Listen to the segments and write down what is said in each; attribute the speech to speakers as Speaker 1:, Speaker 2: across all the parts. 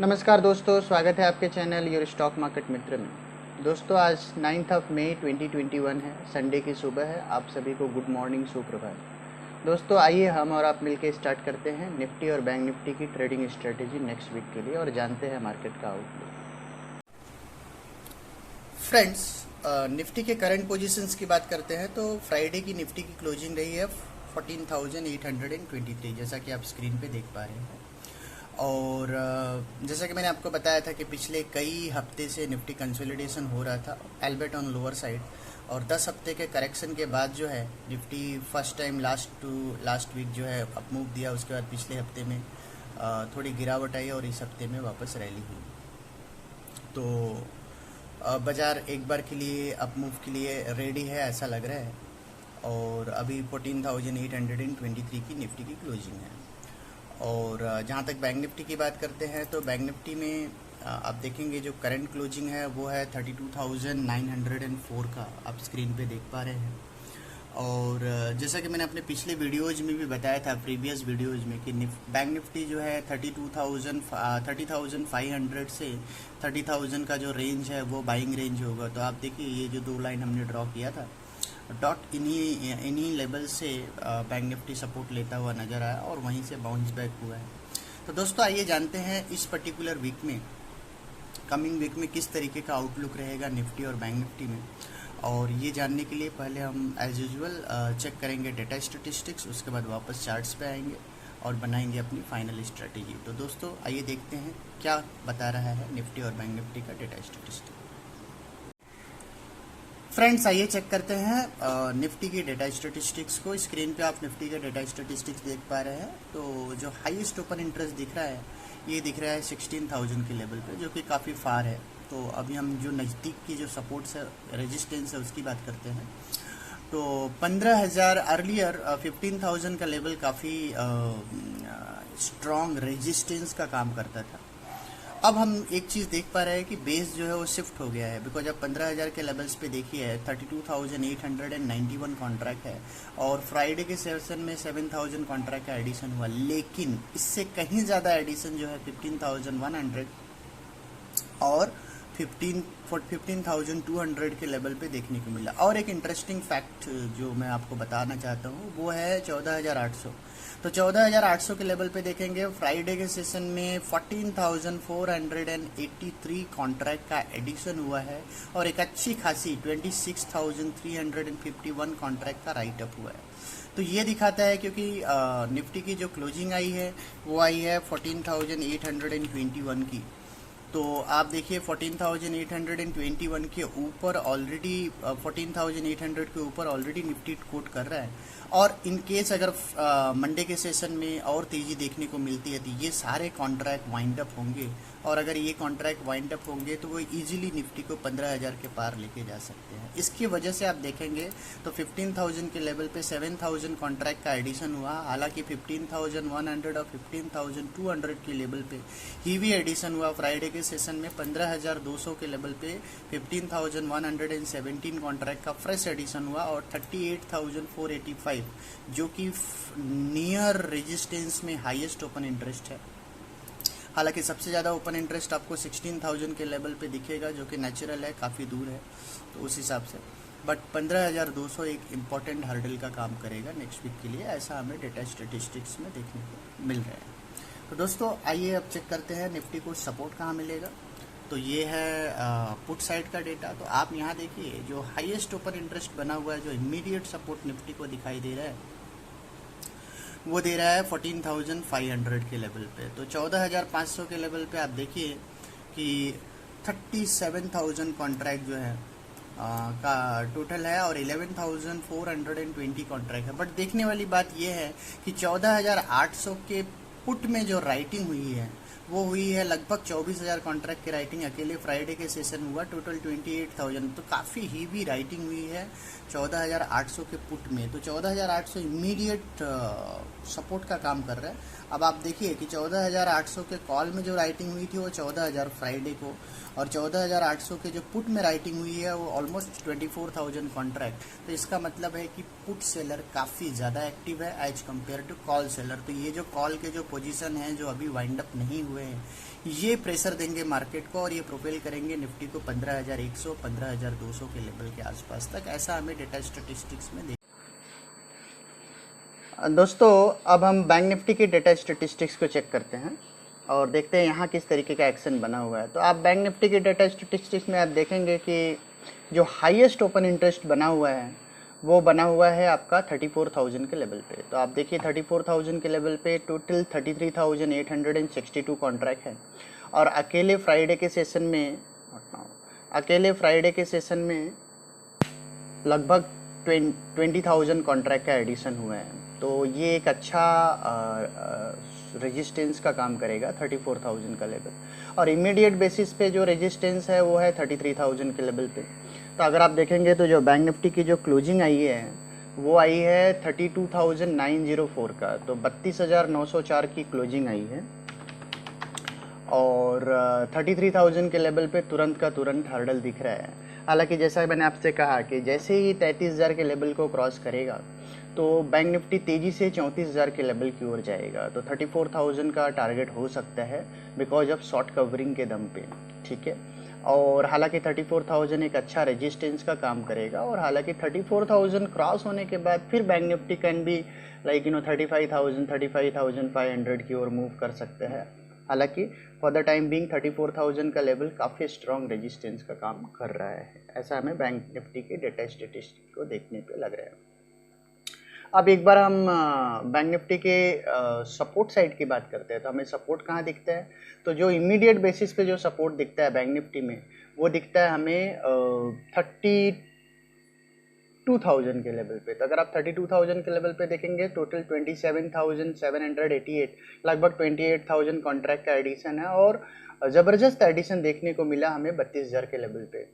Speaker 1: नमस्कार दोस्तों, स्वागत है आपके चैनल योर स्टॉक मार्केट मित्र में। दोस्तों आज 9 मई 2021 है, संडे की सुबह है। आप सभी को गुड मॉर्निंग, सुप्रभात। दोस्तों आइए हम और आप मिलकर स्टार्ट करते हैं निफ्टी और बैंक निफ्टी की ट्रेडिंग स्ट्रेटेजी नेक्स्ट वीक के लिए और जानते हैं मार्केट का आउटलुक। फ्रेंड्स, निफ्टी के करंट पोजीशंस की बात करते हैं तो फ्राइडे की निफ्टी की क्लोजिंग रही है 14,823, जैसा कि आप स्क्रीन पे देख पा रहे हैं। और जैसा कि मैंने आपको बताया था कि पिछले कई हफ्ते से निफ्टी कंसोलिडेशन हो रहा था, एल्बेट ऑन लोअर साइड, और 10 हफ्ते के करेक्शन के बाद जो है Nifty first time last week जो है अप मूव दिया। उसके बाद पिछले हफ्ते में थोड़ी गिरावट आई और इस हफ्ते में वापस रैली हुई। तो बाज़ार एक बार के लिए अप मूव के लिए रेडी है ऐसा लग रहा है। और अभी 14,823 की निफ्टी की क्लोजिंग है। और जहाँ तक बैंक निफ्टी की बात करते हैं तो बैंक निफ्टी में आप देखेंगे जो करंट क्लोजिंग है वो है 32,904 का, आप स्क्रीन पे देख पा रहे हैं। और जैसा कि मैंने अपने पिछले वीडियोज़ में भी बताया था, प्रीवियस वीडियोज़ में, कि बैंक निफ्टी जो है 30,500 से 30,000 का जो रेंज है वो बाइंग रेंज होगा। तो आप देखिए ये जो दो लाइन हमने ड्रॉ किया था, डॉट इन्हीं लेवल से बैंक निफ्टी सपोर्ट लेता हुआ नज़र आया और वहीं से बाउंस बैक हुआ है। तो दोस्तों आइए जानते हैं इस पर्टिकुलर वीक में, कमिंग वीक में किस तरीके का आउटलुक रहेगा निफ्टी और बैंक निफ्टी में। और ये जानने के लिए पहले हम एज यूजुअल चेक करेंगे डेटा स्टैटिस्टिक्स, उसके बाद वापस चार्ट्स पे आएंगे और बनाएंगे अपनी फाइनल स्ट्रेटेजी। तो दोस्तों आइए देखते हैं क्या बता रहा है निफ्टी और बैंक निफ्टी का डेटा स्टैटिस्टिक्स। फ्रेंड्स आइए चेक करते हैं निफ्टी की डेटा स्टैटिस्टिक्स को। स्क्रीन पे आप निफ्टी के डेटा स्टैटिस्टिक्स देख पा रहे हैं। तो जो हाईएस्ट ओपन इंटरेस्ट दिख रहा है ये दिख रहा है 16,000 के लेवल पे, जो कि काफ़ी फार है। तो अभी हम जो नज़दीक की जो सपोर्ट्स है, रेजिस्टेंस है, उसकी बात करते हैं। तो 15,000 अर्लियर 15,000 का लेवल काफ़ी स्ट्रॉन्ग रेजिस्टेंस का काम करता था। अब हम एक चीज़ देख पा रहे हैं कि बेस जो है वो शिफ्ट हो गया है, बिकॉज अब 15,000 के लेवल्स पे देखिए 32,891 कॉन्ट्रैक्ट है और फ्राइडे के सेशन में 7,000 कॉन्ट्रैक्ट का एडिशन हुआ। लेकिन इससे कहीं ज़्यादा एडिशन जो है 15,100 और 15,200 के लेवल पे देखने को मिला। और एक इंटरेस्टिंग फैक्ट जो मैं आपको बताना चाहता हूँ वो है 14,800। तो 14,800 के लेवल पे देखेंगे फ्राइडे के सेशन में 14,483 कॉन्ट्रैक्ट का एडिशन हुआ है और एक अच्छी खासी 26,351 कॉन्ट्रैक्ट का राइट अप हुआ है। तो ये दिखाता है क्योंकि निफ्टी की जो क्लोजिंग आई है वो आई है 14,821 की। तो आप देखिए 14,821 के ऊपर ऑलरेडी 14,800 के ऊपर ऑलरेडी निफ्टी कोट कर रहा है। और इन केस अगर मंडे के सेशन में और तेज़ी देखने को मिलती है तो ये सारे कॉन्ट्रैक्ट वाइंड अप होंगे, और अगर ये कॉन्ट्रैक्ट वाइंड अप होंगे तो वो इजीली निफ्टी को 15,000 के पार लेके जा सकते हैं। इसकी वजह से आप देखेंगे तो 15,000 के लेवल पे 7,000 कॉन्ट्रैक्ट का एडिशन हुआ। हालांकि 15,100 और 15,200 के लेवल पे हीवी एडिशन हुआ। फ्राइडे के सेशन में 15,200 के लेवल पे 15,117 कॉन्ट्रैक्ट का फ्रेश एडिशन हुआ और 38,485 जो कि नियर रेजिस्टेंस में हाईएस्ट ओपन इंटरेस्ट है। हालांकि सबसे ज़्यादा ओपन इंटरेस्ट आपको 16,000 के लेवल पे दिखेगा, जो कि नेचुरल है, काफ़ी दूर है तो उस हिसाब से। बट 15,200 एक इम्पॉर्टेंट हर्डल का काम करेगा नेक्स्ट वीक के लिए, ऐसा हमें डेटा स्टैटिस्टिक्स में देखने को मिल रहा है। तो दोस्तों आइए अब चेक करते हैं निफ्टी को सपोर्ट कहाँ मिलेगा। तो ये है पुट साइड का डेटा। तो आप यहाँ देखिए जो हाईएस्ट ओपन इंटरेस्ट बना हुआ है, जो इमीडिएट सपोर्ट निफ्टी को दिखाई दे रहा है वो दे रहा है 14,500 के लेवल पे। तो 14,500 के लेवल पे आप देखिए कि 37,000 कॉन्ट्रैक्ट जो है का टोटल है और 11,420 कॉन्ट्रैक्ट है। बट देखने वाली बात यह है कि 14,800 के पुट में जो राइटिंग हुई है वो हुई है लगभग 24,000 कॉन्ट्रैक्ट की राइटिंग अकेले फ्राइडे के सेशन हुआ, टोटल 28,000। तो काफ़ी हीवी राइटिंग हुई है 14,800 के पुट में। तो 14,800 इमीडिएट सपोर्ट का काम कर रहा है। अब आप देखिए कि 14,800 के कॉल में जो राइटिंग हुई थी वो 14,000 फ्राइडे को, और 14,800 के जो पुट में राइटिंग हुई है वो ऑलमोस्ट 24,000 कॉन्ट्रैक्ट। तो इसका मतलब है कि पुट सेलर काफ़ी ज़्यादा एक्टिव है as compare to call seller. तो ये जो कॉल के जो पोजीशन हैं जो अभी वाइंड अप नहीं नहीं हुए हैं, ये प्रेशर देंगे मार्केट को और ये प्रोपेल करेंगे निफ्टी को 15,100 15,200 के लेवल के आसपास तक। ऐसा हमें डेटा स्टैटिस्टिक्स में दोस्तों अब हम बैंक निफ्टी के डेटा स्टैटिस्टिक्स को चेक करते हैं और देखते हैं यहाँ किस तरीके का एक्शन बना हुआ है। तो आप बैंक निफ्टी के डेटा स्टैटिस्टिक्स में आप देखेंगे कि जो हाईएस्ट ओपन इंटरेस्ट बना हुआ है वो बना हुआ है आपका 34,000 के लेवल पे। तो आप देखिए 34,000 के लेवल पे टोटल 33,862 कॉन्ट्रैक्ट है और अकेले फ्राइडे के सेशन में लगभग 20,000 कॉन्ट्रैक्ट का एडिशन हुआ है। तो ये एक अच्छा रेजिस्टेंस का काम करेगा 34,000 का लेवल, और इमीडिएट बेसिस पे जो रेजिस्टेंस है वो है 33,000 के लेवल पे। तो अगर आप देखेंगे तो जो बैंक निफ्टी की जो क्लोजिंग आई है वो आई है 32,904 का, तो 32,904 की क्लोजिंग आई है और 33,000 के लेवल पे तुरंत का तुरंत हर्डल दिख रहा है। हालांकि जैसा मैंने आपसे कहा कि जैसे ही 33,000 के लेवल को क्रॉस करेगा तो बैंक निफ्टी तेज़ी से 34,000 के लेवल की ओर जाएगा। तो 34,000 का टारगेट हो सकता है बिकॉज ऑफ शॉर्ट कवरिंग के दम पे, ठीक है। और हालांकि 34,000 एक अच्छा रेजिस्टेंस का काम करेगा और हालांकि 34,000 क्रॉस होने के बाद फिर बैंक निफ्टी कैन बी 35,000 35,500 की ओर मूव कर सकते हैं। हालांकि फॉर द टाइम बीइंग 34,000 का लेवल काफ़ी स्ट्रॉन्ग रेजिस्टेंस का काम कर रहा है। ऐसा हमें बैंक निफ्टी के डेटा स्टैटिस्टिक्स को देखने पे लग रहा है। अब एक बार हम बैंक निफ्टी के सपोर्ट साइड की बात करते हैं। तो हमें सपोर्ट कहाँ दिखता है, तो जो इमीडिएट बेसिस पे जो सपोर्ट दिखता है बैंक निफ्टी में वो दिखता है हमें 32,000 के लेवल पे। तो अगर आप 32,000 के लेवल पे देखेंगे टोटल 27,788 लगभग 28,000 कॉन्ट्रैक्ट का एडिशन है और ज़बरदस्त एडिशन देखने को मिला हमें 32,000 के लेवल पे,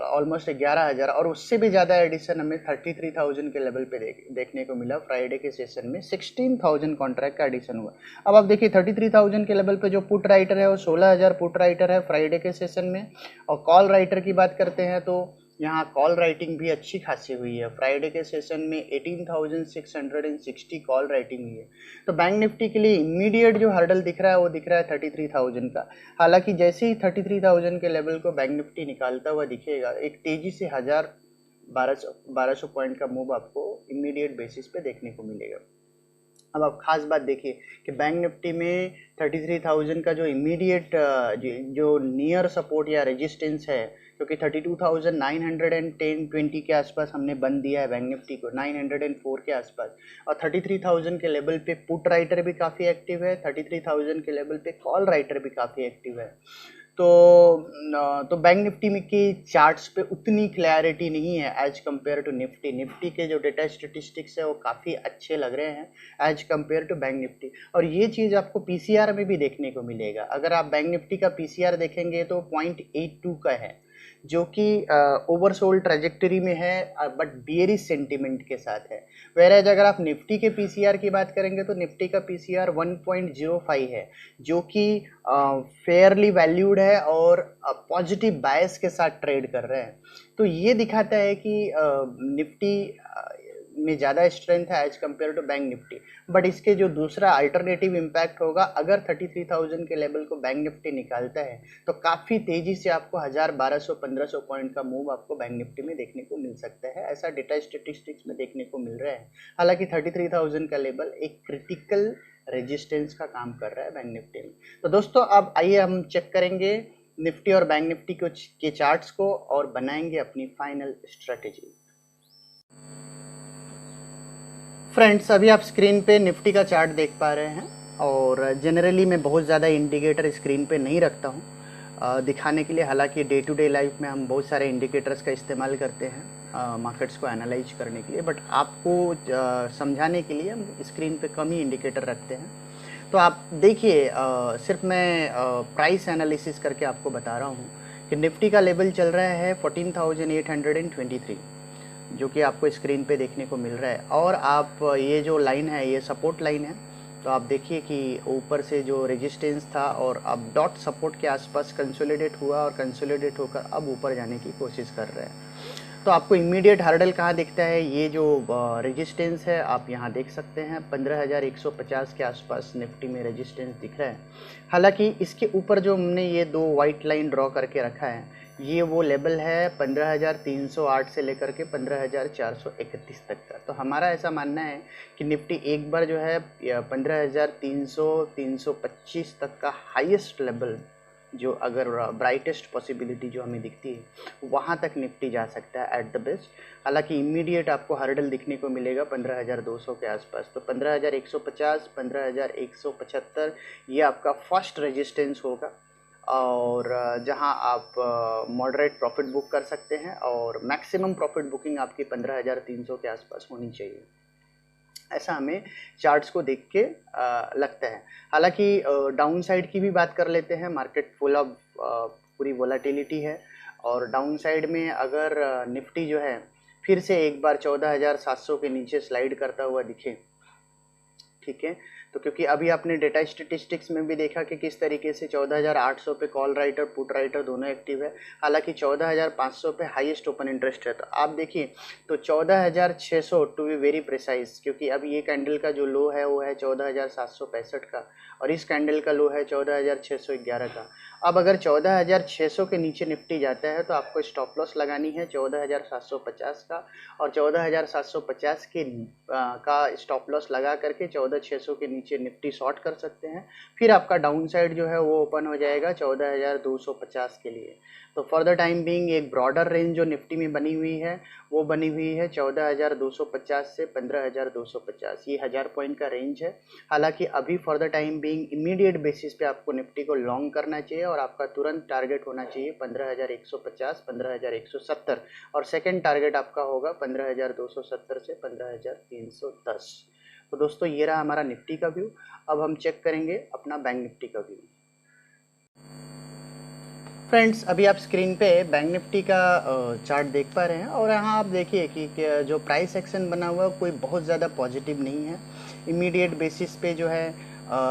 Speaker 1: ऑलमोस्ट 11,000 और उससे भी ज़्यादा एडिशन हमें 33,000 के लेवल पे देखने को मिला। फ्राइडे के सेशन में 16,000 कॉन्ट्रैक्ट का एडिशन हुआ। अब आप देखिए 33,000 के लेवल पे जो पुट राइटर है वो 16,000 पुट राइटर है फ्राइडे के सेशन में, और कॉल राइटर की बात करते हैं तो यहाँ कॉल राइटिंग भी अच्छी खासी हुई है। फ्राइडे के सेशन में 18,660 कॉल राइटिंग हुई है। तो बैंक निफ्टी के लिए इमीडिएट जो हर्डल दिख रहा है वो दिख रहा है 33,000 का। हालांकि जैसे ही 33,000 के लेवल को बैंक निफ्टी निकालता हुआ दिखेगा एक तेजी से 1,1200 पॉइंट का मूव आपको इमीडिएट बेसिस पे देखने को मिलेगा। अब आप खास बात देखिए कि बैंक निफ्टी में 33,000 का जो इमीडिएट जो नियर सपोर्ट या रेजिस्टेंस है, क्योंकि 32,910-20 के आसपास हमने बंद दिया है बैंक निफ्टी को 904 के आसपास, और 33,000 के लेवल पे पुट राइटर भी काफ़ी एक्टिव है, 33,000 के लेवल पे कॉल राइटर भी काफ़ी एक्टिव है। तो बैंक निफ्टी में की चार्ट्स पे उतनी क्लैरिटी नहीं है as compare to Nifty. Nifty के जो डेटा स्टेटिस्टिक्स है वो काफ़ी अच्छे लग रहे हैं as compare to bank Nifty, और ये चीज़ आपको पीसीआर में भी देखने को मिलेगा। अगर आप बैंक निफ्टी का पीसीआर देखेंगे तो 0.82 का है, जो कि ओवरसोल्ड ट्रेजेक्टरी में है बट बियरिश सेंटिमेंट के साथ है। वेराज अगर आप निफ्टी के पीसीआर की बात करेंगे तो निफ्टी का पीसीआर 1.05 है, जो कि फेयरली वैल्यूड है और पॉजिटिव बायस के साथ ट्रेड कर रहे हैं। तो ये दिखाता है कि निफ्टी में ज़्यादा स्ट्रेंथ है as compare to bank Nifty. But इसके जो दूसरा अल्टरनेटिव इम्पैक्ट होगा, अगर 33,000 के लेवल को बैंक निफ्टी निकालता है तो काफ़ी तेज़ी से आपको 1,000-1,200-1,500 पॉइंट का मूव आपको बैंक निफ्टी में देखने को मिल सकता है। ऐसा डेटा स्टेटिस्टिक्स में देखने को मिल रहा है। हालांकि 33,000 का लेवल एक क्रिटिकल रेजिस्टेंस का काम कर रहा है बैंक निफ्टी में। तो दोस्तों अब आइए हम चेक करेंगे निफ्टी और बैंक निफ्टी के चार्ट्स को और बनाएंगे अपनी फाइनल स्ट्रेटेजी। फ्रेंड्स अभी आप स्क्रीन पे निफ्टी का चार्ट देख पा रहे हैं, और जनरली मैं बहुत ज़्यादा इंडिकेटर स्क्रीन पे नहीं रखता हूँ दिखाने के लिए। हालांकि डे टू डे लाइफ में हम बहुत सारे इंडिकेटर्स का इस्तेमाल करते हैं मार्केट्स को एनालाइज करने के लिए, बट आपको समझाने के लिए हम स्क्रीन पे कम ही इंडिकेटर रखते हैं। तो आप देखिए सिर्फ मैं प्राइस एनालिसिस करके आपको बता रहा हूँ कि निफ्टी का लेवल चल रहा है 14,823, जो कि आपको स्क्रीन पे देखने को मिल रहा है। और आप ये जो लाइन है ये सपोर्ट लाइन है, तो आप देखिए कि ऊपर से जो रेजिस्टेंस था और अब डॉट सपोर्ट के आसपास कंसोलिडेट हुआ और कंसोलिडेट होकर अब ऊपर जाने की कोशिश कर रहा है। तो आपको इमीडिएट हर्डल कहाँ दिखता है, ये जो रेजिस्टेंस है आप यहाँ देख सकते हैं 15,150 के आसपास निफ्टी में रेजिस्टेंस दिख रहा है। हालांकि इसके ऊपर जो हमने ये दो वाइट लाइन ड्रॉ करके रखा है, ये वो लेवल है 15,308 से लेकर के 15,431 तक का। तो हमारा ऐसा मानना है कि निफ्टी एक बार जो है 15,300-325 तक का हाईएस्ट लेवल, जो अगर ब्राइटेस्ट पॉसिबिलिटी जो हमें दिखती है, वहाँ तक निफ्टी जा सकता है एट द बेस्ट। हालांकि इमीडिएट आपको हर्डल दिखने को मिलेगा 15,200 के आसपास। तो 15,150, 15,175 ये आपका फर्स्ट रेजिस्टेंस होगा, और जहां आप मॉडरेट प्रॉफिट बुक कर सकते हैं, और मैक्सिमम प्रॉफिट बुकिंग आपकी 15,300 के आसपास होनी चाहिए, ऐसा हमें चार्ट्स को देख के लगता है। हालांकि डाउन साइड की भी बात कर लेते हैं। मार्केट फुल ऑफ पूरी वोलाटिलिटी है, और डाउन साइड में अगर निफ्टी जो है फिर से एक बार 14,700 के नीचे स्लाइड करता हुआ दिखे, ठीक है, तो क्योंकि अभी आपने डेटा स्टेटिस्टिक्स में भी देखा कि किस तरीके से 14,800 पे कॉल राइटर पुट राइटर दोनों एक्टिव है, हालांकि 14,500 पे हाईएस्ट ओपन इंटरेस्ट है। तो आप देखिए, तो 14,600 टू बी वेरी प्रिसाइज, क्योंकि अब ये कैंडल का जो लो है वो है 14,765 का, और इस कैंडल का लो है 14,611 का। अब अगर 14,600 के नीचे निफ्टी जाता है तो आपको स्टॉप लॉस लगानी है 14,750 का, और 14,750 के का स्टॉप लॉस लगा करके 14,600 के नीचे निफ्टी शॉर्ट कर सकते हैं। फिर आपका डाउन साइड जो है वो ओपन हो जाएगा 14,250 के लिए। तो फॉर द टाइम बीइंग एक ब्रॉडर रेंज जो निफ्टी में बनी हुई है वो बनी हुई है 14,250 से 15,250, ये 1000 पॉइंट का रेंज है। हालांकि अभी for the time being immediate basis पे आपको निफ्टी को लॉन्ग करना चाहिए, और आपका तुरंत टारगेट होना चाहिए 15,150, 15,170, और सेकंड टारगेट आपका होगा 15,270 से 15,310। तो दोस्तों ये रहा हमारा निफ्टी का व्यू। अब हम चेक करेंगे अपना बैंक निफ्टी का व्यू। फ्रेंड्स, अभी आप स्क्रीन पे बैंक निफ्टी का चार्ट देख पा रहे हैं, और यहाँ आप देखिए कि जो प्राइस एक्शन बना हुआ है कोई बहुत ज़्यादा पॉजिटिव नहीं है। इमीडिएट बेसिस पे जो है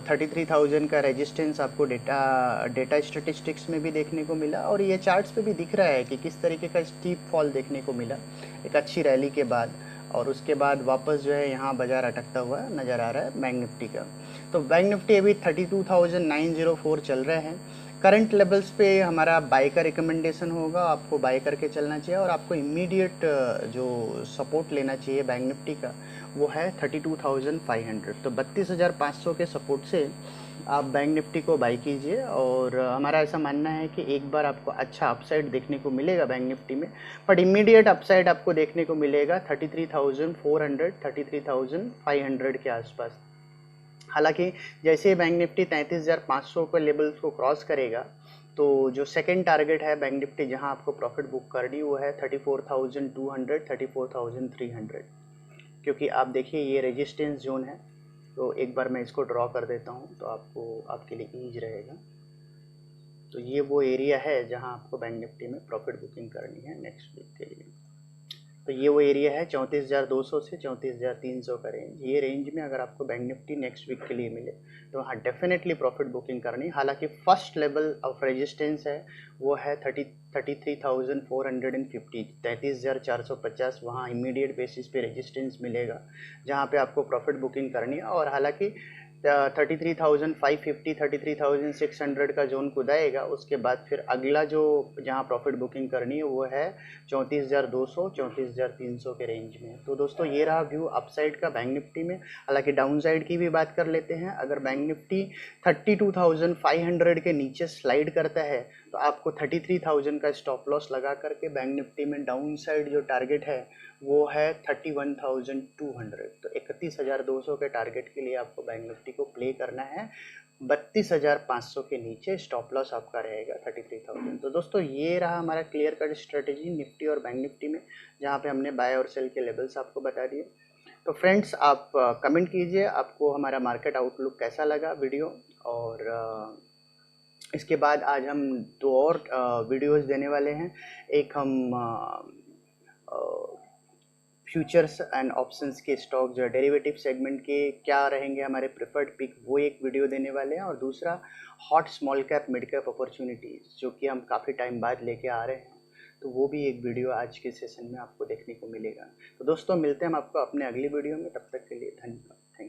Speaker 1: 33,000 का रेजिस्टेंस आपको डेटा स्टेटिस्टिक्स में भी देखने को मिला, और ये चार्ट्स पे भी दिख रहा है कि किस तरीके का स्टीप फॉल देखने को मिला एक अच्छी रैली के बाद, और उसके बाद वापस जो है यहाँ बाजार अटकता हुआ नज़र आ रहा है बैंक निफ्टी का। तो बैंक निफ्टी अभी 32,904 चल रहे हैं। करंट लेवल्स पे हमारा बाय का रिकमेंडेशन होगा, आपको बाय करके चलना चाहिए, और आपको इमीडिएट जो सपोर्ट लेना चाहिए बैंक निफ्टी का वो है 32,500। तो 32,500 के सपोर्ट से आप बैंक निफ्टी को बाय कीजिए, और हमारा ऐसा मानना है कि एक बार आपको अच्छा अपसाइड देखने को मिलेगा बैंक निफ्टी में, बट इमीडिएट अपसाइड आपको देखने को मिलेगा 33,400, 33,500 के आसपास। हालांकि जैसे बैंक निफ्टी 33,500 के लेवल्स को क्रॉस करेगा, तो जो सेकंड टारगेट है बैंक निफ्टी जहां आपको प्रॉफिट बुक करनी वो है 34,200, 34,300, क्योंकि आप देखिए ये रेजिस्टेंस जोन है। तो एक बार मैं इसको ड्रॉ कर देता हूं तो आपके लिए ईज रहेगा। तो ये वो एरिया है जहां आपको बैंक निफ्टी में प्रॉफिट बुकिंग करनी है नेक्स्ट वीक के लिए। तो ये वो एरिया है 34,200 से 34,300 का रेंज। ये रेंज में अगर आपको बैंक निफ्टी नेक्स्ट वीक के लिए मिले तो वहाँ डेफिनेटली प्रॉफिट बुकिंग करनी। हालांकि फर्स्ट लेवल ऑफ रेजिस्टेंस है वो है 33,450, 33,450, वहाँ इमीडिएट बेसिस पे रेजिस्टेंस मिलेगा जहाँ पे आपको प्रॉफिट बुकिंग करनी है। और हालांकि 33,550, 33,600 का जोन खुदाएगा, उसके बाद फिर अगला जो जहां प्रॉफिट बुकिंग करनी है वो है 34,200, 34,300 के रेंज में। तो दोस्तों ये रहा व्यू अपसाइड का बैंक निफ्टी में। हालांकि डाउन साइड की भी बात कर लेते हैं। अगर बैंक निफ्टी 32,500 के नीचे स्लाइड करता है तो आपको 33,000 का स्टॉप लॉस लगा करके बैंक निफ्टी में डाउन साइड जो टारगेट है वो है 31,200। तो 31,200 के टारगेट के लिए आपको बैंक निफ्टी को प्ले करना है। 32,500 के नीचे स्टॉप लॉस आपका रहेगा 33,000। तो दोस्तों ये रहा हमारा क्लियर कट स्ट्रेटेजी निफ्टी और बैंक निफ्टी में, जहाँ पे हमने बाय और सेल के लेवल्स आपको बता दिए। तो फ्रेंड्स आप कमेंट कीजिए आपको हमारा मार्केट आउटलुक कैसा लगा वीडियो, और इसके बाद आज हम दो और वीडियोस देने वाले हैं। एक हम फ्यूचर्स एंड ऑप्शंस के स्टॉक जो डेरिवेटिव सेगमेंट के क्या रहेंगे हमारे प्रेफर्ड पिक, वो एक वीडियो देने वाले हैं। और दूसरा hot small cap mid cap opportunities जो कि हम काफ़ी टाइम बाद लेके आ रहे हैं। तो वो भी एक वीडियो आज के सेशन में आपको देखने को मिलेगा। तो दोस्तों मिलते हैं हम आपको अपने अगली वीडियो में, तब तक के लिए धन्यवाद। Thank you.